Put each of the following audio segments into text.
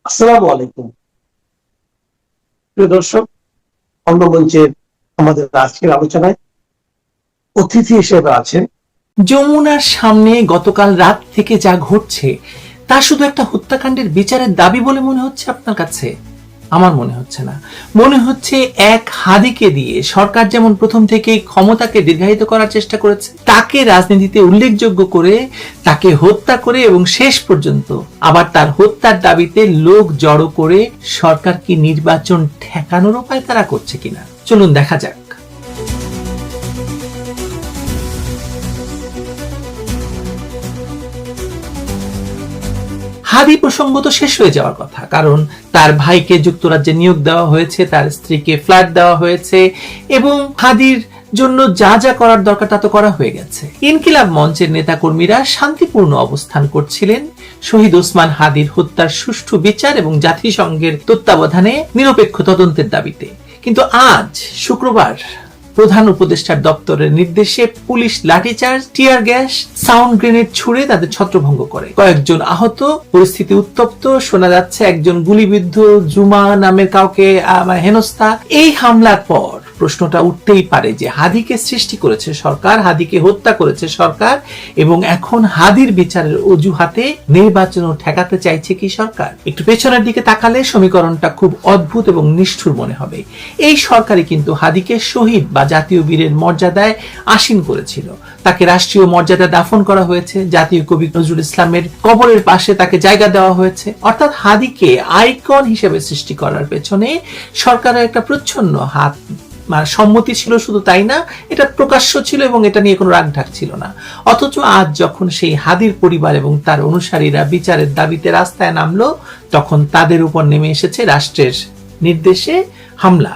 আসসালামু আলাইকুম প্রিয় দর্শক। অন্নমঞ্চের আমাদের আজকের আলোচনায় অতিথি হিসেবে আছেন যমুনার সামনে গতকাল রাত থেকে যা ঘটছে তা শুধু একটা হত্যাকাণ্ডের বিচারের দাবি বলে মনে হচ্ছে আপনার কাছে? আমার মনে হচ্ছে না। মনে হচ্ছে এক হাদিকে দিয়ে সরকার যেমন প্রথম থেকে ক্ষমতাকে দীর্ঘায়িত করার চেষ্টা করেছে, তাকে রাজনীতিতে উল্লেখযোগ্য করে, তাকে হত্যা করে এবং শেষ পর্যন্ত আবার তার হত্যার দাবিতে লোক জড়ো করে সরকার কি নির্বাচন ঠেকানোর উপায় তারা করছে কিনা, চলুন দেখা যাক। হাদি প্রসঙ্গ তো শেষ হয়ে যাওয়ার কথা, কারণ তার ভাইকে যুক্তরাজ্যে নিয়োগ দেওয়া হয়েছে, তার স্ত্রীকে ফ্ল্যাট দেওয়া হয়েছে এবং হাদির জন্য যা যা করার দরকার তা তো করা হয়ে গেছে। ইনকিলাব মঞ্চের নেতাকর্মীরা শান্তিপূর্ণ অবস্থান করছিলেন শহীদ ওসমান হাদির হত্যার সুষ্ঠু বিচার এবং জাতিসংঘের তত্ত্বাবধানে নিরপেক্ষ তদন্তের দাবিতে। কিন্তু আজ শুক্রবার প্রধান উপদেষ্টার দপ্তরের নির্দেশে পুলিশ লাঠিচার্জ, টিয়ার গ্যাস, সাউন্ড গ্রেনেড ছুড়ে তাদের ছত্রভঙ্গ করে। কয়েকজন আহত, পরিস্থিতি উত্তপ্ত, শোনা যাচ্ছে একজন গুলিবিদ্ধ, জুমা নামের কাউকে হেনস্থা। এই হামলার পর প্রশ্নটা উঠতেই পারে যে হাদিকে সৃষ্টি করেছে সরকার, হাদিকে হত্যা করেছে সরকার এবং এখন হাদির বিচারের অজুহাতে নির্বাচনও ঠেকাতে চাইছে কি সরকার? একটু পেছনের দিকে তাকালে সমীকরণটা খুব অদ্ভুত এবং নিষ্ঠুর মনে হবে। এই সরকারই কিন্তু হাদিকে শহীদ বা জাতীয় বীরের মর্যাদায় আসীন করেছিল। তাকে রাষ্ট্রীয় মর্যাদা দাফন করা হয়েছে, জাতীয় কবি নজরুল ইসলামের কবরের পাশে তাকে জায়গা দেওয়া হয়েছে। অর্থাৎ হাদিকে আইকন হিসেবে সৃষ্টি করার পেছনে সরকারের একটা প্রচ্ছন্ন হাত, সম্মতি ছিল। শুধু তাই না, এটা প্রকাশ্য ছিল এবং এটা নিয়ে কোনো রাগঢাক ছিল না। অথচ আজ যখন সেই হাদির পরিবার এবং তার অনুসারীরা বিচারের দাবিতে রাস্তায় নামলো, তখন তাদের উপর নেমে এসেছে রাষ্ট্রের নির্দেশে হামলা।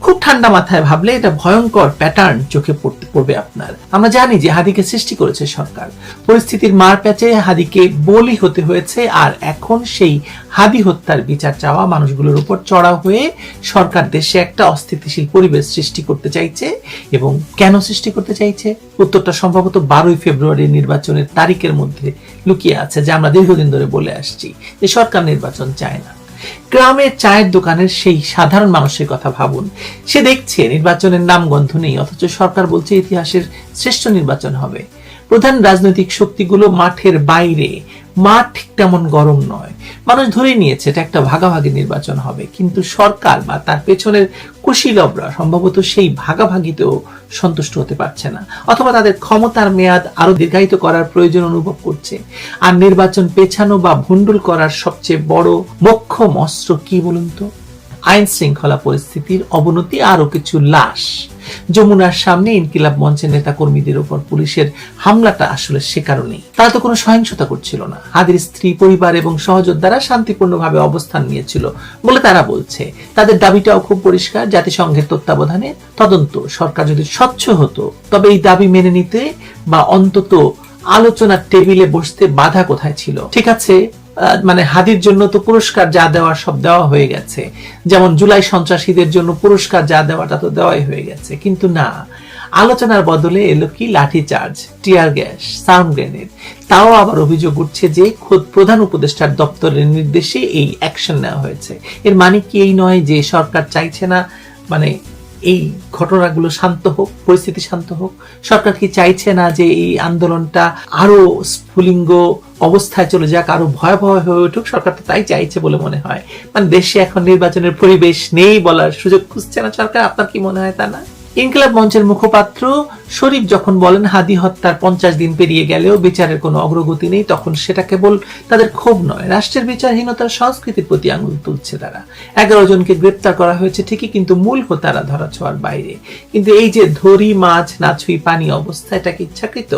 খুব ঠান্ডা মাথায় ভাবলে এটা ভয়ঙ্কর প্যাটার্ন চোখে পড়বে আপনার। আমরা জানি যে হাদিকে সৃষ্টি করেছে সরকার, পরিস্থিতির মার প্যাচে হাদিকে বলি হতে হয়েছে, আর এখন সেই হাদি হত্যার বিচার চাওয়া মানুষগুলোর উপর চড়াও হয়ে সরকার দেশে একটা অস্থিতিশীল পরিবেশ সৃষ্টি করতে চাইছে। এবং কেন সৃষ্টি করতে চাইছে? উত্তরটা সম্ভবত 12ই ফেব্রুয়ারি নির্বাচনের তারিখের মধ্যে লুকিয়ে আছে, যা আমরা দীর্ঘদিন ধরে বলে আসছি যে সরকার নির্বাচন চায় না। গ্রামের চায়ের দোকানের সেই সাধারণ মানুষের কথা ভাবুন। সে দেখছে নির্বাচনের নাম গন্ধ নেই, অথচ সরকার বলছে ইতিহাসের শ্রেষ্ঠ নির্বাচন হবে। প্রধান রাজনৈতিক শক্তিগুলো মাঠের বাইরে, মাঠ ঠিক তেমন গরম নয়, মানুষ ধরে নিয়েছে এটা একটা ভাগাভাগি নির্বাচন হবে। কিন্তু সরকার বা তার পেছনের কুশীলবরা সম্ভবত সেই ভাগাভাগিতেও সন্তুষ্ট হতে পারছে না, অথবা তাদের ক্ষমতার মেয়াদ আরো দীর্ঘায়িত করার প্রয়োজন অনুভব করছে। আর নির্বাচন পেছানো বা ভণ্ডুল করার সবচেয়ে বড় মোক্ষম অস্ত্র কি বলুন তো? আইন শৃঙ্খলা পরিস্থিতির অবনতি, আরো কিছু লাশ। যমুনার সামনে ইনকিলাব মঞ্চের নেতা কর্মীদের উপর পুলিশের হামলাটা আসলে সে কারণেই। তারা তো কোনো সহিংসতা করছিল না, হাদির স্ত্রী, পরিবার এবং সহযোদ্ধারা শান্তিপূর্ণভাবে অবস্থান নিয়েছিল বলে তারা বলছে। তাদের দাবিটাও খুব পরিষ্কার, জাতিসংঘের তত্ত্বাবধানে তদন্ত। সরকার যদি স্বচ্ছ হতো তবে এই দাবি মেনে নিতে বা অন্তত আলোচনার টেবিলে বসতে বাধা কোথায় ছিল? ঠিক আছে, হাদির জন্য তো পুরস্কার যা দেওয়ার সব দেওয়া হয়ে গেছে, যেমন জুলাই সন্ত্রাসীদের জন্য পুরস্কার যা দেওয়ার তা তো দেওয়াই হয়ে গেছে। কিন্তু না, আলোচনার বদলে এলো কি লাঠিচার্জ, টিয়ার গ্যাস, সাউন্ড গ্রেনেড। তাও আবার অভিযোগ উঠছে যে খোদ প্রধান উপদেষ্টার দপ্তরের নির্দেশে এই অ্যাকশন নেওয়া হয়েছে। এর মানে কি এই নয় যে সরকার চাইছে না এই ঘটনাগুলো শান্ত হোক, পরিস্থিতি শান্ত হোক? সরকার কি চাইছে না যে এই আন্দোলনটা আরো স্ফুলিঙ্গ অবস্থায় চলে যাক, আরো ভয়াবহ হয়ে উঠুক? সরকার তো তাই চাইছে বলে মনে হয়। দেশে এখন নির্বাচনের পরিবেশ নেই বলার সুযোগ খুঁজছে না সরকার? আপনার কি মনে হয় তা না? ইনকিলাব মঞ্চের মুখপাত্র শরীফ যখন বলেন হাদি হত্যার 50 দিন পেরিয়ে গেলেও বিচারের কোনো অগ্রগতি নেই, তখন সেটা কেবল তাদের ক্ষোভ নয়, রাষ্ট্রের বিচারহীনতার সংস্কৃতির প্রতি আঙুল তুলছে তারা। 11 জনকে গ্রেপ্তার করা হয়েছে ঠিকই, কিন্তু মূল হোতারা ধরা ছোঁয়ার বাইরে। কিন্তু এই যে ধরি মাছ না ছুঁই পানি অবস্থা, এটা কি ইচ্ছাকৃত?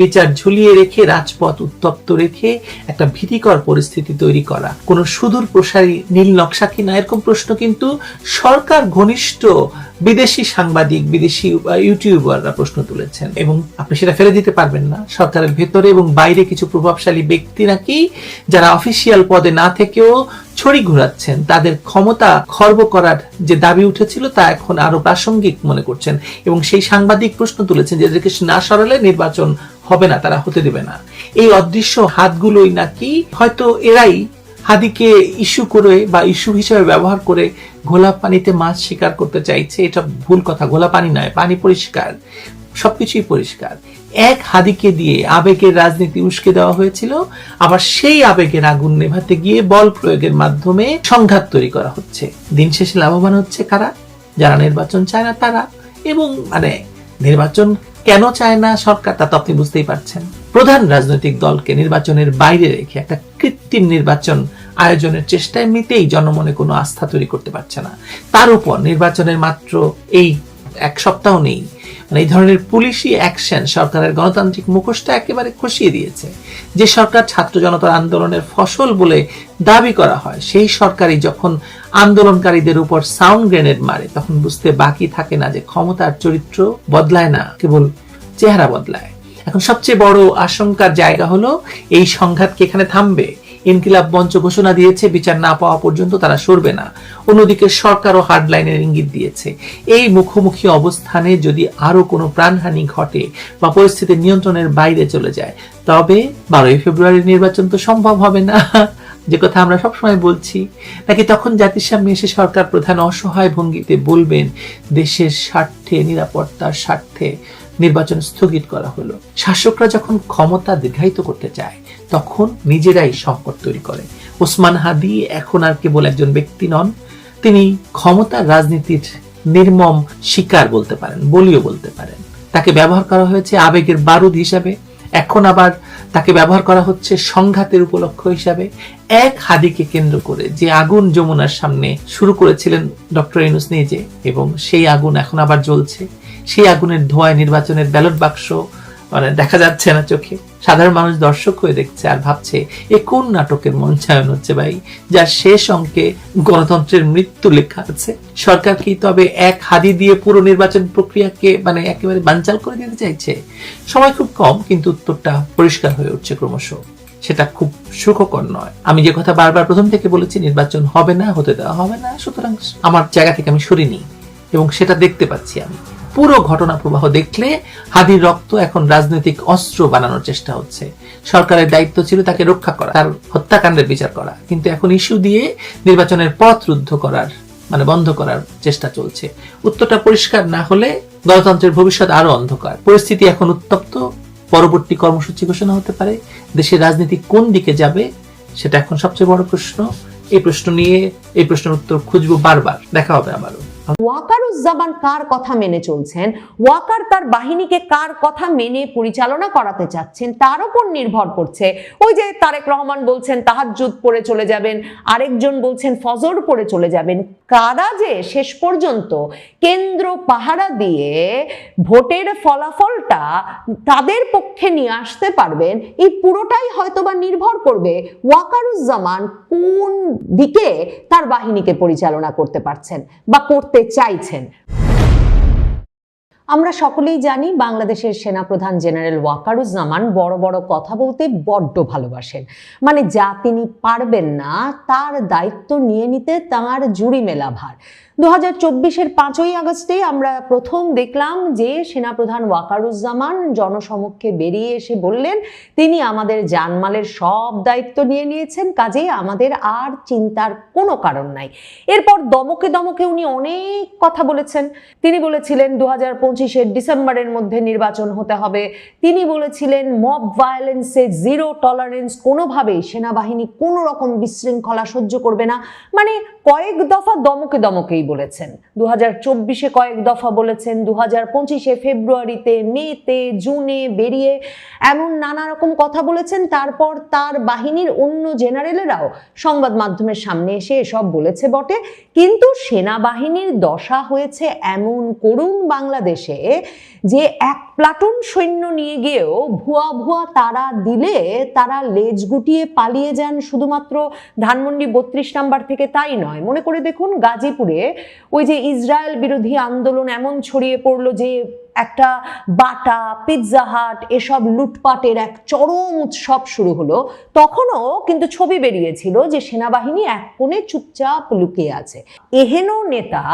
বিচার ঝুলিয়ে রেখে, রাজপথ উত্তপ্ত রেখে একটা ভীতিকর পরিস্থিতি তৈরি করা কোন সুদূর প্রসারী নীল নকশা কিনা? এরকম প্রশ্ন কিন্তু সরকার ঘনিষ্ঠ বিদেশি সাংবাদিক, বিদেশি ইউটিউবাররা প্রশ্ন তুলেছেন এবং আপনি সেটা ফেলে দিতে পারবেন না। সরকারের ভেতরে এবং বাইরে কিছু প্রভাবশালী ব্যক্তি নাকি, যারা অফিসিয়াল পদে না থেকেও ছড়ি ঘোরাচ্ছেন, তাদের ক্ষমতা খর্ব করার যে দাবি উঠেছিল তা এখন আরো প্রাসঙ্গিক মনে করছেন এবং সেই সাংবাদিক প্রশ্ন তুলেছেন যে এদেরকে না সরালে নির্বাচন হবে না, তারা হতে দেবে না। এই অদৃশ্য হাতগুলোই নাকি হয়তো এরাই হাদিকে ইস্যু করে বা ইস্যু হিসেবে ব্যবহার করে ঘোলা পানিতে মাছ শিকার করতে চাইছে, এটা ভুল কথা। ঘোলা পানি নয়, পানি পরিষ্কার, সবকিছুই পরিষ্কার। এক হাদিকে দিয়ে আবেগের রাজনীতি উস্কে দেওয়া হয়েছিল, আবার সেই আবেগের আগুন নেভাতে গিয়ে বল প্রয়োগের মাধ্যমে সংঘাত তৈরি করা হচ্ছে। দিন শেষে লাভবান হচ্ছে কারা? যারা নির্বাচন চায় না তারা। এবং নির্বাচন কেন চায় না সরকার, তা তো আপনি বুঝতেই পারছেন। প্রধান রাজনৈতিক দলকে নির্বাচনের বাইরে রেখে একটা কৃত্রিম নির্বাচন আয়োজনের চেষ্টা এমনিতেই জনমনে কোনো আস্থা তৈরি করতে পারছে না। তার উপর নির্বাচনের মাত্র এই এক সপ্তাহ নেই, এই ধরনের পুলিশি অ্যাকশন সরকারের গণতান্ত্রিক মুখোশটা একেবারে খসিয়ে দিয়েছে। যে সরকার ছাত্র জনতার আন্দোলনের ফসল বলে দাবি করা হয়, সেই সরকারই যখন আন্দোলনকারীদের উপর সাউন্ড গ্রেনেড মারে, তখন বুঝতে বাকি থাকে না যে ক্ষমতার চরিত্র বদলায় না, কেবল চেহারা বদলায়। এখন সবচেয়ে বড় আশঙ্কার জায়গা হলো এই সংঘাত কি এখানে থামবে? ইনকিলাব মঞ্চ ঘোষণা দিয়েছে বিচার না পাওয়া পর্যন্ত তারা সরবে না। অন্যদিকে সরকারও হার্ডলাইনের ইঙ্গিত দিয়েছে। এই মুখোমুখি অবস্থানে যদি আরো কোনো প্রাণহানি ঘটে বা পরিস্থিতি নিয়ন্ত্রণের বাইরে চলে যায়, তবে 12ই ফেব্রুয়ারির নির্বাচন তো সম্ভব হবে না, যে কথা আমরা সবসময় বলছি। নাকি তখন জাতির সামনে এসে সরকার প্রধান অসহায় ভঙ্গিতে বলবেন দেশের স্বার্থে, নিরাপত্তার স্বার্থে নির্বাচন স্থগিত করা হলো। শাসকরা যখন ক্ষমতা দীর্ঘায়িত করতে চায়, তখন নিজেরাই সংকট তৈরি করে। ওসমান হাদি এখন আর কেবল একজন ব্যক্তি নন, তিনি ক্ষমতার রাজনীতির নির্মম শিকার বলতে পারেন, বলিও বলতে পারেন। তাকে ব্যবহার করা হয়েছে আবেগের বারুদ হিসাবে, এখন আবার তাকে ব্যবহার করা হচ্ছে সংঘাতের উপলক্ষ হিসাবে। এক হাদিকে কেন্দ্র করে যে আগুন যমুনার সামনে শুরু করেছিলেন ডক্টর ইউনূস নিজে, এবং সেই আগুন এখন আবার জ্বলছে। সেই আগুনের ধোঁয়ায় নির্বাচনের ব্যালট বাক্স দেখা যাচ্ছে না চোখে। সাধারণ মানুষ দর্শক হয়ে দেখছে আর ভাবছে এ কোন নাটকের মঞ্চায়ন হচ্ছে ভাই, যার শেষ অঙ্কে গণতন্ত্রের মৃত্যু লেখা আছে। সরকার কি তবে এক হাদি দিয়ে পুরো নির্বাচন প্রক্রিয়াকে একেবারে বানচাল করে দিতে চাইছে? সময় খুব কম, কিন্তু উত্তরটা পরিষ্কার হয়ে উঠছে ক্রমশ। সেটা খুব সুখকর নয়। আমি যে কথা বারবার প্রথম থেকে বলেছি, নির্বাচন হবে না, হতে দেওয়া হবে না, সুতরাং আমার জায়গা থেকে আমি সরিনি, এবং সেটা দেখতে পাচ্ছি আমি। পুরো ঘটনা প্রবাহ দেখলে হাদির রক্ত এখন রাজনৈতিক অস্ত্র বানানোর চেষ্টা হচ্ছে। সরকারের দায়িত্ব ছিল তাকে রক্ষা করা, তার হত্যাকাণ্ডের বিচার করা, কিন্তু এখন ইস্যু দিয়ে নির্বাচনের পথ রুদ্ধ করার বন্ধ করার চেষ্টা চলছে। উত্তরটা পরিষ্কার না হলে গণতন্ত্রের ভবিষ্যৎ আরো অন্ধকার। পরিস্থিতি এখন উত্তপ্ত, পরবর্তী কর্মসূচি ঘোষণা হতে পারে। দেশের রাজনীতি কোন দিকে যাবে সেটা এখন সবচেয়ে বড় প্রশ্ন। এই প্রশ্নের উত্তর খুঁজবো বারবার। দেখা হবে আবারও। ওয়াকারুজ্জামান কার কথা মেনে চলছেন, ওয়াকার তার বাহিনীকে কার কথা মেনে পরিচালনা করাতে চাচ্ছেন, তার উপর নির্ভর করছে। ওই যে তারেক রহমান বলছেন তাহাজ্জুদ পড়ে চলে যাবেন, আরেকজন বলছেন ফজর পড়ে চলে যাবেন। কারা যে শেষ পর্যন্ত কেন্দ্র পাহারা দিয়ে ভোটের ফলাফলটা তাদের পক্ষে নিয়ে আসতে পারবেন, এই পুরোটাই হয়তোবা নির্ভর করবে ওয়াকারুজ্জামান কোন দিকে তার বাহিনীকে পরিচালনা করতে পারছেন বা করতে চাইছেন। আমরা সকলেই জানি বাংলাদেশের সেনাপ্রধান জেনারেল ওয়াকারুজ্জামান বড় বড় কথা বলতে বড্ড ভালোবাসেন। যা তিনি পারবেন না তার দায়িত্ব নিয়ে নিতে তাঁর জুড়ি মেলা ভার। 2024-এর 5ই আগস্টে আমরা প্রথম দেখলাম যে সেনাপ্রধান ওয়াকারুজ্জামান জনসমক্ষে বেরিয়ে এসে বললেন তিনি আমাদের জানমালের সব দায়িত্ব নিয়ে নিয়েছেন, কাজেই আমাদের আর চিন্তার কোনো কারণ নাই। এরপর দমকে দমকে উনি অনেক কথা বলেছেন। তিনি বলেছিলেন 2025-এর ডিসেম্বরের মধ্যে নির্বাচন হতে হবে। তিনি বলেছিলেন মব ভায়োলেন্সে জিরো টলারেন্স, কোনোভাবেই সেনাবাহিনী কোনো রকম বিশৃঙ্খলা সহ্য করবে না। কয়েক দফা দমকে দমকেই বলেছেন। 2024-এ কয়েক দফা বলেছেন, 2025-এ ফেব্রুয়ারিতে, মেতে, জুনে বেরিয়ে এমন নানা রকম কথা বলেছেন। তারপর তার বাহিনীর অন্য জেনারেলেরাও সংবাদ মাধ্যমের সামনে এসে এসব বলেছে বটে, কিন্তু সেনাবাহিনীর দশা হয়েছে এমন করুণ বাংলাদেশে যে এক প্লাটুন সৈন্য নিয়ে গিয়েও ভুয়া ভুয়া তারা দিলে তারা লেজ গুটিয়ে পালিয়ে যান। শুধুমাত্র ধানমন্ডি 32 নাম্বার থেকে তাই নয়, মনে করে দেখুন গাজীপুরে ওই যে ইসরায়েল বিরোধী আন্দোলন এমন ছড়িয়ে পড়লো যে একটা বাটা, পিৎজা হাট এসব লুটপাটের এক চরম উৎসব শুরু হলো, তখনও কিন্তু ছবি বেরিয়েছিল যে সেনাবাহিনী এক কোণে চুপচাপ লুকিয়ে আছে। এহেন নেতা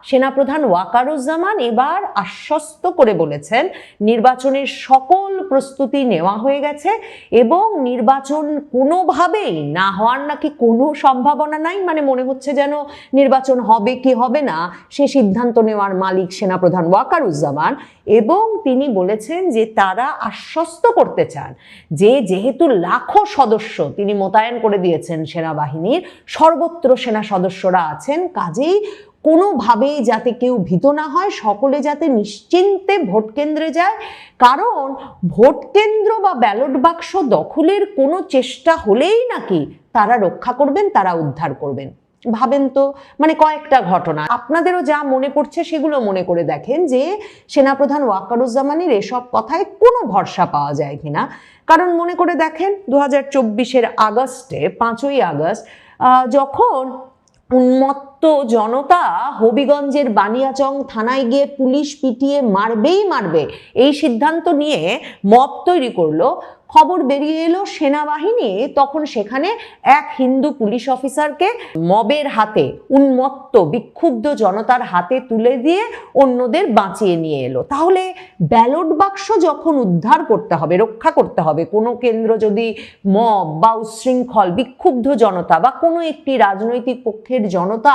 সেনাপ্রধান ওয়াকারুজ্জামান এবার আশ্বস্ত করে বলেছেন নির্বাচনের সকল প্রস্তুতি নেওয়া হয়ে গেছে এবং নির্বাচন কোনোভাবেই না হওয়ার নাকি কোনো সম্ভাবনা নাই। মানে মনে হচ্ছে যেন নির্বাচন হবে কি হবে না সে সিদ্ধান্ত নেওয়ার মালিক সেনাপ্রধান ওয়াকারুজ্জামান। এবং তিনি বলেছেন যে তারা আশ্বস্ত করতে চান যে যেহেতু লাখো সদস্য তিনি মোতায়েন করে দিয়েছেন সেনাবাহিনীর, সর্বত্র সেনা সদস্যরা আছেন, কাজেই কোনোভাবেই যাতে কেউ ভীত না হয়, সকলে যাতে নিশ্চিন্তে ভোট কেন্দ্রে যায়। কারণ ভোট কেন্দ্র বা ব্যালট বাক্স দখলের কোনো চেষ্টা হলেই নাকি তারা রক্ষা করবেন, তারা উদ্ধার করবেন। ভাবেন তো, মানে কয়েকটা ঘটনা আপনাদেরও যা মনে পড়ছে সেগুলো মনে করে দেখেন যে সেনাপ্রধান ওয়াকারুজ্জামানের এসব কথায় কোনো ভরসা পাওয়া যায় কিনা। কারণ মনে করে দেখেন 2024-এর আগস্টে 5ই আগস্ট যখন উন্মত্ত জনতা হবিগঞ্জের বানিয়াচং থানায় গিয়ে পুলিশ পিটিয়ে মারবেই মারবে এই সিদ্ধান্ত নিয়ে মব তৈরি করলো, খবর বেরিয়ে এলো সেনাবাহিনী তখন সেখানে এক হিন্দু পুলিশ অফিসারকে মবের হাতে, উন্মত্ত বিক্ষুব্ধ জনতার হাতে তুলে দিয়ে অন্যদের বাঁচিয়ে নিয়ে এলো। তাহলে ব্যালট বাক্স যখন উদ্ধার করতে হবে, রক্ষা করতে হবে, কোনো কেন্দ্র যদি মব বা উচ্ছৃঙ্খল বিক্ষুব্ধ জনতা বা কোনো একটি রাজনৈতিক পক্ষের জনতা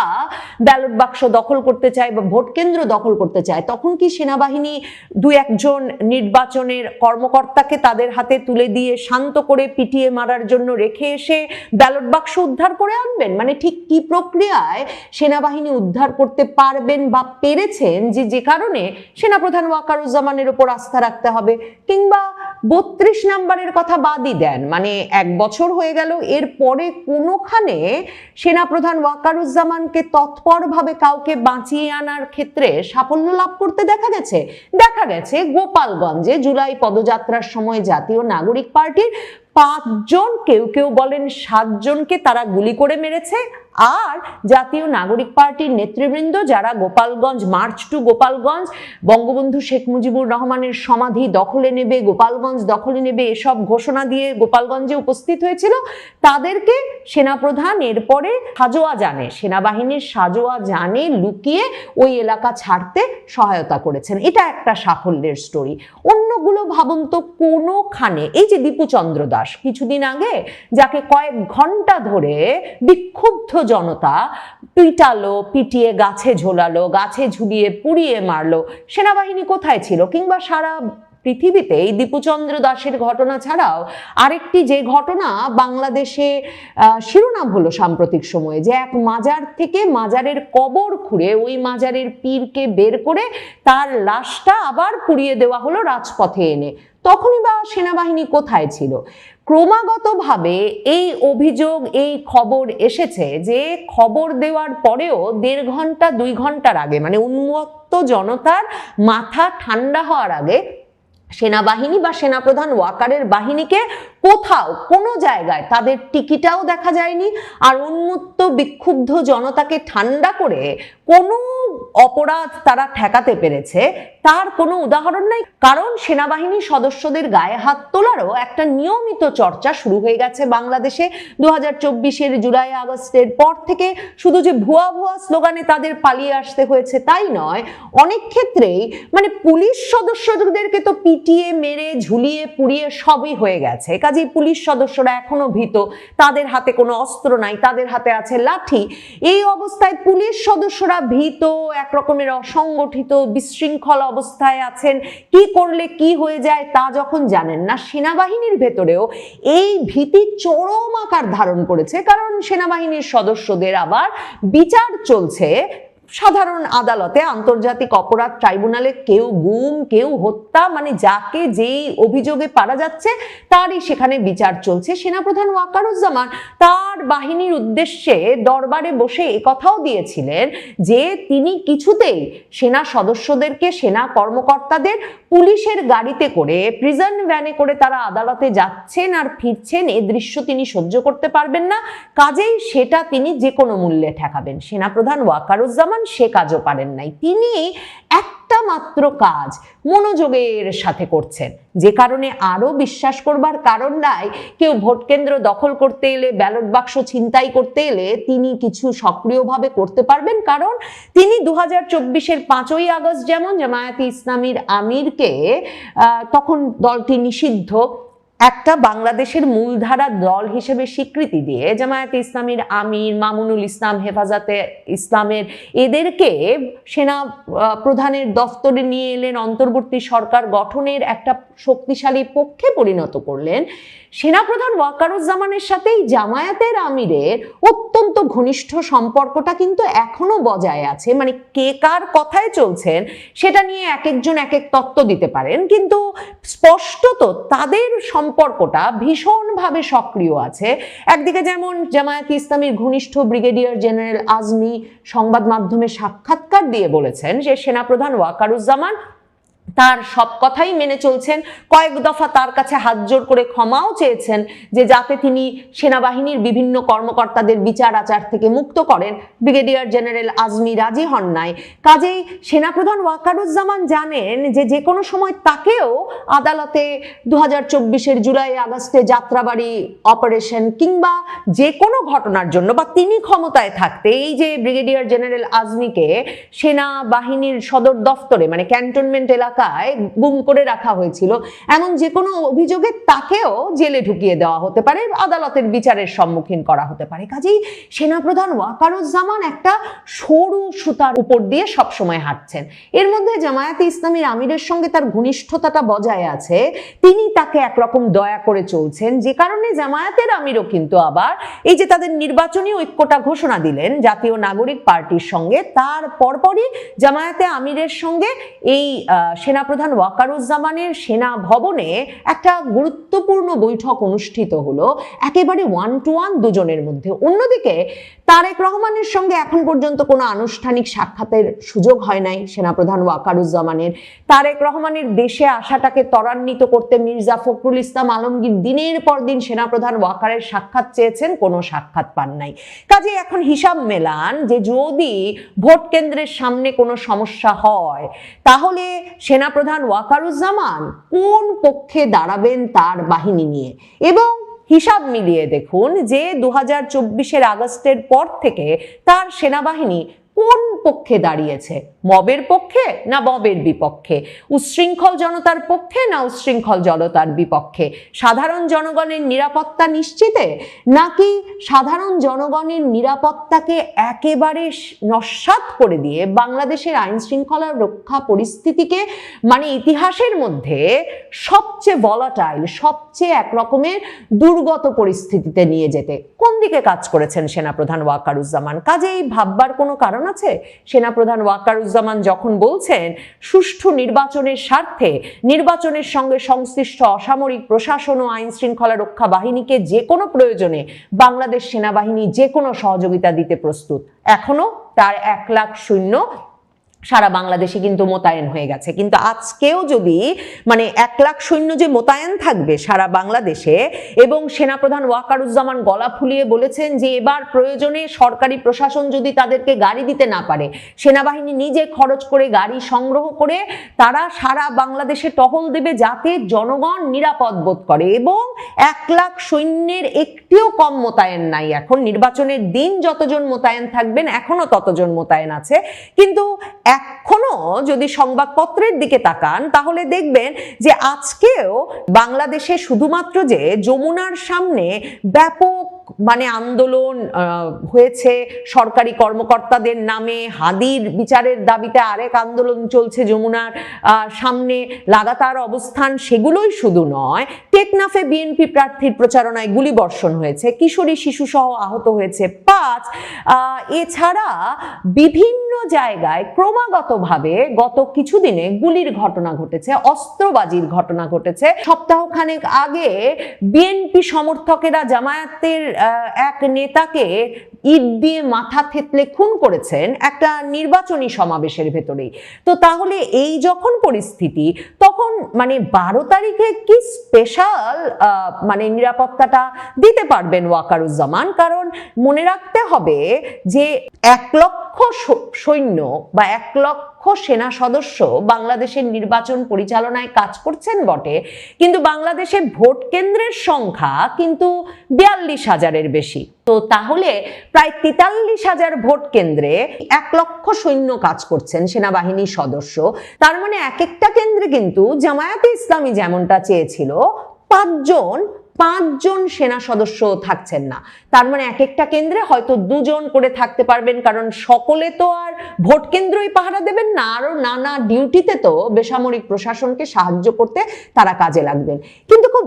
ব্যালট বাক্স দখল করতে চায় বা ভোট কেন্দ্র দখল করতে চায়, তখন কি সেনাবাহিনী দু একজন নির্বাচনের কর্মকর্তাকে তাদের হাতে তুলে দিয়ে শান্ত করে পিটিয়ে মারার জন্য রেখে এসে ব্যালট বাক্স উদ্ধার করে আনবেন? মানে ঠিক কি প্রক্রিয়ায় সেনাবাহিনী উদ্ধার করতে পারবেন বা পেরেছেন যে কারণে সেনাপ্রধান ওয়াকারুজ্জামানের উপর আস্থা রাখতে হবে? কিংবা 32 নম্বরের কথা বাদই দেন, মানে 1 বছর হয়ে গেল, এরপরে কোনোখানে সেনাপ্রধান ওয়াকারুজ্জামানকে তৎপরভাবে কাউকে বাঁচিয়ে আনার ক্ষেত্রে সাফল্য লাভ করতে দেখা গেছে? দেখা গেছে গোপালগঞ্জে জুলাই পদযাত্রার সময় জাতীয় নাগরিক পার্টির 5 জন, কেউ কেউ বলেন 7 জনকে তারা গুলি করে মেরেছে। আর জাতীয় নাগরিক পার্টির নেতৃবৃন্দ যারা গোপালগঞ্জ মার্চ টু গোপালগঞ্জ, বঙ্গবন্ধু শেখ মুজিবুর রহমানের সমাধি দখলে নেবে, গোপালগঞ্জ দখলে নেবে এসব ঘোষণা দিয়ে গোপালগঞ্জে উপস্থিত হয়েছিল, তাদেরকে সেনাপ্রধান এরপরে সাজোয়া জানে, সেনাবাহিনীর সাজোয়া জানে লুকিয়ে ওই এলাকা ছাড়তে সহায়তা করেছেন। এটা একটা সাফল্যের স্টোরি। অন্যগুলো ভাবুন তো, কোনোখানে এই যে দীপু চন্দ্র দাস কিছুদিন আগে যাকে কয়েক ঘন্টা ধরে বিক্ষুব্ধ জনতা পিটালো, পিটিয়ে গাছে ঝোলালো, গাছে ঝুলিয়ে পুড়িয়ে মারলো, সেনাবাহিনী কোথায় ছিল? কিংবা সারা পৃথিবীতে এই দীপুচন্দ্র দাসের ঘটনা ছাড়াও আরেকটি যে ঘটনা বাংলাদেশে শিরোনাম হলো সাম্প্রতিক সময়ে, যে এক মাজার থেকে মাজারের কবর খুঁড়ে ওই মাজারের পীরকে বের করে তার লাশটা আবার পুড়িয়ে দেওয়া হলো রাজপথে এনে, তখনই বা সেনাবাহিনী কোথায় ছিল? ক্রমাগতভাবে এই অভিযোগ, এই খবর এসেছে যে খবর দেওয়ার পরেও 1.5 ঘন্টা 2 ঘন্টার আগে, মানে উন্মত্ত জনতার মাথা ঠান্ডা হওয়ার আগে সেনাবাহিনী বা সেনাপ্রধান ওয়াকারের বাহিনীকে কোথাও কোনো জায়গায় তাদের টিকিটাও দেখা যায়নি। আর উন্মত্ত বিক্ষুব্ধ জনতাকে ঠান্ডা করে কোনো অপরাধ তারা ঠেকাতে পেরেছে তার কোনো উদাহরণ নাই। কারণ সেনাবাহিনী সদস্যদের গায়ে হাত তোলারও একটা নিয়মিত চর্চা শুরু হয়ে গেছে বাংলাদেশে 2024-এর জুলাই আগস্টের পর থেকে। শুধু যে ভুয়া ভুয়া স্লোগানে তাদের পালিয়ে আসতে হয়েছে তাই নয়, অনেক ক্ষেত্রেই মানে পুলিশ সদস্যদেরকে তো পিটিয়ে মেরে ঝুলিয়ে পুড়িয়ে সবই হয়ে গেছে, কাজেই পুলিশ সদস্যরা এখনো ভীত, তাদের হাতে কোনো অস্ত্র নাই, তাদের হাতে আছে লাঠি। এই অবস্থায় পুলিশ সদস্যরা ভীত, এক রকমের অসংগঠিত বিশৃঙ্খল অবস্থায় আছেন, কি করলে কি হয়ে যায় তা যখন জানেন না, সেনাবাহিনীর ভেতরেও এই ভীতি চরম আকার ধারণ করেছে। কারণ সেনাবাহিনীর সদস্যদের আবার বিচার চলছে সাধারণ আদালতে, আন্তর্জাতিক অপরাধ ট্রাইব্যুনালে, কেউ গুম, কেউ হত্যা, মানে যাকে যেই অভিযোগে পারা যাচ্ছে তারই সেখানে বিচার চলছে। সেনাপ্রধান ওয়াকারুজ্জামান তার বাহিনীর উদ্দেশ্যে দরবারে বসে একথাও দিয়েছিলেন যে তিনি কিছুতেই সেনা সদস্যদেরকে, সেনা কর্মকর্তাদের পুলিশের গাড়িতে করে, প্রিজন ভ্যানে করে তারা আদালতে যাচ্ছেন আর ফিরছেন, এ দৃশ্য তিনি সহ্য করতে পারবেন না, কাজেই সেটা তিনি যে কোনো মূল্যে ঠেকাবেন। সেনাপ্রধান ওয়াকারুজ্জামান সে কাজও পারেন নাই। তিনি এক একটা মাত্র কাজ মনোযোগের সাথে করছেন, যে কারণে আরো বিশ্বাস করবার কারণ নাই কেউ ভোট কেন্দ্র দখল করতে এলে, ব্যালট বাক্স ছিনতাই করতে এলে তিনি কিছু সক্রিয়ভাবে করতে পারবেন। কারণ তিনি 2024-এর 5ই আগস্ট যেমন জামায়াতে ইসলামীর আমিরকে তখন দলটি নিষিদ্ধ, একটা বাংলাদেশের মূলধারা দল হিসেবে স্বীকৃতি দিয়ে জামায়াতে ইসলামীর আমির মামুনুল ইসলাম, হেফাজতে ইসলামের এদেরকে সেনা প্রধানের দফতরে নিয়ে এলেন, অন্তর্বর্তী সরকার গঠনের একটা শক্তিশালী পক্ষে পরিণত করলেন। সেনাপ্রধান ওয়াকারুজ্জামানের সাথেই জামায়াতের আমিরের অত্যন্ত ঘনিষ্ঠ সম্পর্কটা কিন্তু এখনো বজায় আছে। মানে কে কার কথায় চলছেন সেটা নিয়ে এক একজন এক এক তত্ত্ব দিতে পারেন, কিন্তু স্পষ্টত তাদের সম্পর্কটা ভীষণভাবে সক্রিয় আছে। একদিকে যেমন জামায়াতে ইসলামীর ঘনিষ্ঠ ব্রিগেডিয়ার জেনারেল আজমি সংবাদ মাধ্যমে সাক্ষাৎকার দিয়ে বলেছেন যে সেনাপ্রধান ওয়াকারুজ্জামান তার সব কথাই মেনে চলছেন, কয়েক দফা তার কাছে হাত জোর করে ক্ষমাও চেয়েছেন যে যাতে তিনি সেনাবাহিনীর বিভিন্ন কর্মকর্তাদের বিচার আচার থেকে মুক্ত করেন। ব্রিগেডিয়ার জেনারেল আজমি রাজি হন নাই। কাজেই সেনাপ্রধান ওয়াকারুজ্জামান জানেন যে যে কোনো সময় তাকেও আদালতে 2024-এর জুলাই আগস্টে যাত্রাবাড়ি অপারেশন কিংবা যে কোনো ঘটনার জন্য, বা তিনি ক্ষমতায় থাকতে এই যে ব্রিগেডিয়ার জেনারেল আজমিকে সেনাবাহিনীর সদর দফতরে মানে ক্যান্টনমেন্ট এলাকায় গুম করে রাখা হয়েছিল, এমন যে কোনো অভিযোগে তাকেও জেলে ঢুকিয়ে দেওয়া হতে পারে, আদালতের বিচারের সম্মুখীন করা হতে পারে। কাজেই সেনাপ্রধান ওয়াকারুজ্জামান একটা সরু সুতার উপর দিয়ে সবসময় হাঁটছেন। এর মধ্যে জামায়াতে ইসলামীর আমিরের সঙ্গে তার ঘনিষ্ঠতাটা বজায় আছে, তিনি তাকে একরকম দয়া করে চলছেন, যে কারণে জামায়াতের আমিরও কিন্তু আবার এই যে তাদের নির্বাচনী ঐক্যটা ঘোষণা দিলেন জাতীয় নাগরিক পার্টির সঙ্গে, তার পরপরই জামায়াতে আমিরের সঙ্গে এই সেনাপ্রধান ওয়াকারুজ্জামানের সেনা ভবনে একটা গুরুত্বপূর্ণ বৈঠক অনুষ্ঠিত হলো, একেবারে 1 to 1 দুজনের মধ্যে। অন্যদিকে তারেক রহমানের সঙ্গে এখন পর্যন্ত কোনো আনুষ্ঠানিক সাক্ষাতের সুযোগ হয় নাই সেনাপ্রধান ওয়াকারুজ্জামানের। তারেক রহমানের দেশে আসাটাকে ত্বরান্বিত করতে মির্জা ফখরুল ইসলাম আলমগীর দিনের পর দিন সেনাপ্রধান ওয়াকারের সাক্ষাৎ চেয়েছেন, কোনো সাক্ষাৎ পান নাই। কাজে এখন হিসাব মেলান যে যদি ভোট কেন্দ্রের সামনে কোনো সমস্যা হয় তাহলে সেনাপ্রধান ওয়াকারুজ্জামান কোন পক্ষে দাঁড়াবেন তার বাহিনী নিয়ে, এবং হিসাব মিলিয়ে দেখুন যে 2024-এর আগস্টের পর থেকে তার সেনাবাহিনী কোন পক্ষে দাঁড়িয়েছে, মবের পক্ষে না মবের বিপক্ষে, উচ্ছৃঙ্খল জনতার পক্ষে না উচ্ছৃঙ্খল জনতার বিপক্ষে, সাধারণ জনগণের নিরাপত্তা নিশ্চিতে নাকি সাধারণ জনগণের নিরাপত্তাকে একেবারে নস্যাৎ করে দিয়ে বাংলাদেশের আইন শৃঙ্খলা রক্ষা পরিস্থিতিকে মানে ইতিহাসের মধ্যে সবচেয়ে ভলাটাইল, সবচেয়ে একরকমের দুর্গত পরিস্থিতিতে নিয়ে যেতে কোন দিকে কাজ করেছেন সেনাপ্রধান ওয়াকারুজ্জামান। কাজেই ভাববার কোনো কারণ আছে? সেনাপ্রধান ওয়াকারুজ্জামান যখন বলছেন সুষ্ঠু নির্বাচনের স্বার্থে নির্বাচনের সঙ্গে সংশ্লিষ্ট অসামরিক প্রশাসন ও আইন শৃঙ্খলা রক্ষা বাহিনীকে যে কোনো প্রয়োজনে বাংলাদেশ সেনাবাহিনী যে কোনো সহযোগিতা দিতে প্রস্তুত, এখনো তার 1 লাখ সৈন্য সারা বাংলাদেশে কিন্তু মোতায়েন হয়ে গেছে। কিন্তু আজকেও যদি মানে 1 লাখ সৈন্য যে মোতায়েন থাকবে সারা বাংলাদেশে, এবং সেনাপ্রধান ওয়াকারুজ্জামান গলা ফুলিয়ে বলেছেন যে এবার প্রয়োজনে সরকারি প্রশাসন যদি তাদেরকে গাড়ি দিতে না পারে, সেনাবাহিনী নিজে খরচ করে গাড়ি সংগ্রহ করে তারা সারা বাংলাদেশে টহল দেবে যাতে জনগণ নিরাপদ বোধ করে, এবং 1 লাখ সৈন্যের একটিও কম মোতায়েন নাই। এখন নির্বাচনের দিন যতজন মোতায়েন থাকবেন এখনো ততজন মোতায়েন আছে। কিন্তু এখনো যদি সংবাদপত্রের দিকে তাকান তাহলে দেখবেন যে আজকেও বাংলাদেশে শুধুমাত্র যে যমুনার সামনে ব্যাপক মানে আন্দোলন হয়েছে সরকারি কর্মকর্তাদের নামে, হাদির বিচারের দাবিতে আরেক আন্দোলন চলছে যমুনার সামনে লাগাতার অবস্থান, সেগুলোই শুধু নয়, টেকনাফে বিএনপি প্রার্থীর প্রচারণায় গুলিবর্ষণ হয়েছে, কিশোরী শিশুসহ আহত হয়েছে 5। এছাড়া বিভিন্ন জায়গায় ক্রমাগতভাবে গত কিছুদিনে গুলির ঘটনা ঘটেছে, অস্ত্রবাজির ঘটনা ঘটেছে। সপ্তাহখানেক আগে বিএনপি সমর্থকেরা জামায়াতের এক নেতাকে ইট দিয়ে মাথা থেতলে খুন করেছেন একটা নির্বাচনী সমাবেশের ভেতরেই। তো তাহলে এই যখন পরিস্থিতি, তখন মানে 12 তারিখে কি স্পেশাল মানে নিরাপত্তাটা দিতে পারবেন ওয়াকারুজ্জামান? কারণ মনে রাখতে হবে যে 1 লক্ষ সৈন্য বা 1 লক্ষ সেনা সদস্য বাংলাদেশের নির্বাচন পরিচালনায় কাজ করছেন বটে, কিন্তু বাংলাদেশে ভোট কেন্দ্রের সংখ্যা কিন্তু 42,000-এর বেশি। তো তাহলে প্রায় 43,000 ভোট কেন্দ্রে 1 লক্ষ সৈন্য কাজ করছেন, সেনাবাহিনীর সদস্য। তার মানে এক একটা কেন্দ্রে কিন্তু জামায়াতে ইসলামী যেমনটা চেয়েছিল পাঁচজন সেনা সদস্য থাকছেন না। তার মানে এক একটা কেন্দ্রে হয়তো 2 জন করে থাকতে পারবেন, কারণ সকলে তো আর ভোট কেন্দ্রই পাহারা দেবেন না, আরো নানা ডিউটিতে তো বেসামরিক প্রশাসনকে সাহায্য করতে তারা কাজে লাগবেন। কিন্তু খুব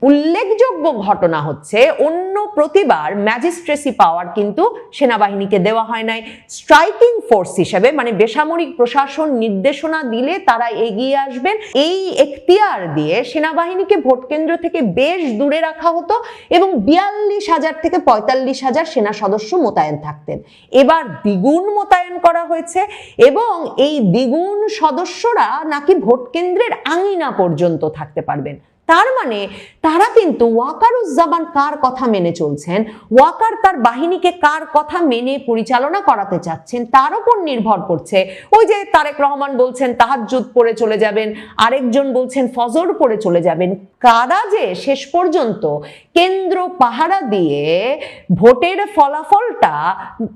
উল্লেখযোগ্য ঘটনা হচ্ছে, অন্য প্রতিবার ম্যাজিস্ট্রেসি পাওয়ার কিন্তু সেনাবাহিনীকে দেওয়া হয় নাই। স্ট্রাইকিং ফোর্স হিসেবে, মানে বেসামরিক প্রশাসন নির্দেশনা দিলে তারা এগিয়ে আসবেন, এই এখতিয়ার দিয়ে সেনাবাহিনীকে ভোট কেন্দ্র থেকে বেশ দূরে রাখা হতো এবং 42,000 থেকে 45,000 সেনা সদস্য মোতায়েন থাকতেন। এবার দ্বিগুণ মোতায়েন করা হয়েছে এবং এই দ্বিগুণ সদস্যরা নাকি ভোট কেন্দ্রের আঙিনা পর্যন্ত থাকতে পারবেন। তার মানে তারা কিন্তু ওয়াকারুজ্জামান কার কথা মেনে চলছেন, ওয়াকার তার বাহিনীকে কার কথা মেনে পরিচালনা করাতে চাচ্ছেন তার উপর নির্ভর করছে। ওই যে তারেক রহমান বলছেন তাহাজ্জুদ পড়ে চলে যাবেন, আরেকজন বলছেন ফজর পড়ে চলে যাবেন। কারা যে শেষ পর্যন্ত কেন্দ্র পাহারা দিয়ে ভোটের ফলাফলটা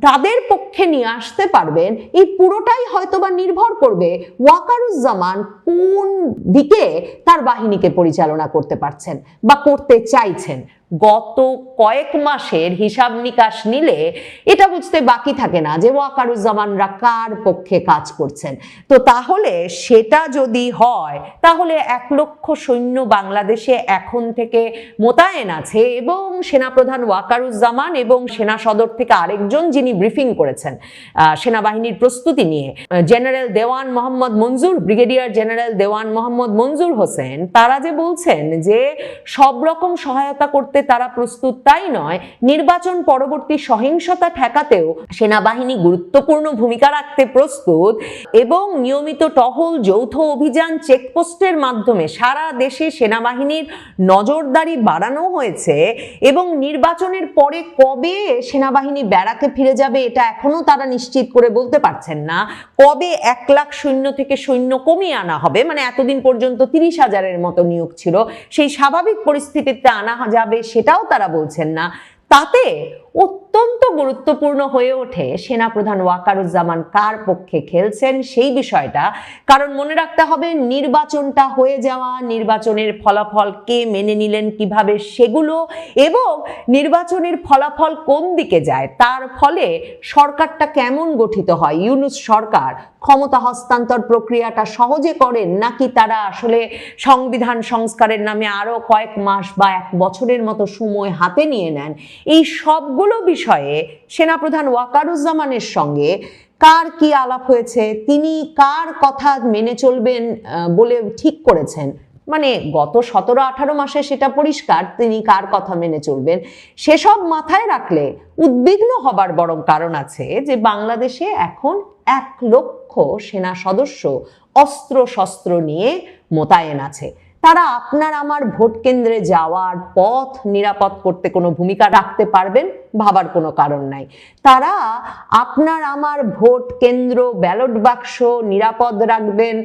তাদের পক্ষে নিয়ে আসতে পারবেন, এই পুরোটাই হয়তোবা নির্ভর করবে ওয়াকারুজ্জামান কোন দিকে তার বাহিনীকে পরিচালনা করতে পারছেন বা করতে চাইছেন। গত কয়েক মাসের হিসাব নিকাশ নিলে এটা বুঝতে বাকি থাকে না যে ওয়াকারুজ্জামানরা কার পক্ষে কাজ করছেন। তো তাহলে সেটা যদি হয়, তাহলে 1 লক্ষ সৈন্য বাংলাদেশে এখন থেকে মোতায়েন আছে এবং সেনাপ্রধান ওয়াকারুজ্জামান এবং সেনা সদর থেকে আরেকজন যিনি ব্রিফিং করেছেন সেনাবাহিনীর প্রস্তুতি নিয়ে, জেনারেল দেওয়ান মোহাম্মদ মঞ্জুর, ব্রিগেডিয়ার জেনারেল দেওয়ান মোহাম্মদ মঞ্জুর হোসেন, তারা যে বলছেন যে সব রকম সহায়তা করতে তারা প্রস্তুত, তাই নয় নির্বাচন পরবর্তী সহিংসতা ঠেকাতেও সেনাবাহিনী গুরুত্বপূর্ণ ভূমিকা রাখতে প্রস্তুত এবং নিয়মিত টহল, যৌথ অভিযান, চেকপোস্টের মাধ্যমে সারা দেশে সেনাবাহিনীর নজরদারি বাড়ানো হয়েছে এবং নির্বাচনের পরে কবে সেনাবাহিনী ব্যারাকে ফিরে যাবে এটা এখনো তারা নিশ্চিত করে বলতে পারছেন না। কবে 1 লাখ সৈন্য থেকে সৈন্য কমিয়ে আনা হবে, মানে এতদিন পর্যন্ত 30,000-এর মতো নিয়োগ ছিল, সেই স্বাভাবিক পরিস্থিতিতে আনা যাবে সেটাও তারা বলছেন না। তাতে অত্যন্ত গুরুত্বপূর্ণ হয়ে ওঠে সেনাপ্রধান ওয়াকারুজ্জামান কার পক্ষে খেলছেন সেই বিষয়টা। কারণ মনে রাখতে হবে, নির্বাচনটা হয়ে যাওয়া, নির্বাচনের ফলাফল কে মেনে নিলেন কিভাবে সেগুলো, এবং নির্বাচনের ফলাফল কোন দিকে যায় তার ফলে সরকারটা কেমন গঠিত হয়। ইউনূস সরকার ক্ষমতা হস্তান্তর প্রক্রিয়াটা সহজে করেন নাকি তারা আসলে সংবিধান সংস্কারের নামে আরো কয়েক মাস বা 1 বছরের মতো সময় হাতে নিয়ে নেন, এই সবগুলো বিষয়ে সেনাপ্রধান ওয়াকারুজ্জামানের সঙ্গে কার কি আলাপ হয়েছে, তিনি কার কথা মেনে চলবেন বলে ঠিক করেছেন, মানে গত 17-18 মাসে সেটা পরিষ্কার তিনি কার কথা মেনে চলবেন, সেসব মাথায় রাখলে উদ্বিগ্ন হবার বরং কারণ আছে যে বাংলাদেশে এখন 1 লক্ষ সেনা সদস্য অস্ত্র শস্ত্র নিয়ে মোতায়েন আছে। তারা আপনার আমার ভোট কেন্দ্রে যাওয়ার পথ নিরাপদ করতে কোনো ভূমিকা রাখতে পারবেন ভাবার কোনো কারণ নাই। তারা আপনার আমার ভোট কেন্দ্র, ব্যালট বাক্স নিরাপদ রাখবেন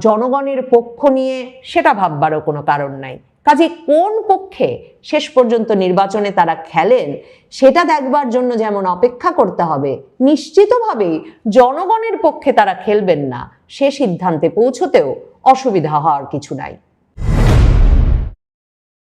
জনগণের পক্ষ নিয়ে, সেটা ভাববারও কোনো কারণ নাই। কাজে কোন পক্ষে শেষ পর্যন্ত নির্বাচনে তারা খেলেন সেটা দেখবার জন্য যেমন অপেক্ষা করতে হবে, নিশ্চিতভাবেই জনগণের পক্ষে তারা খেলবেন না সে সিদ্ধান্তে পৌঁছতেও অসুবিধা হওয়ার কিছু নাই।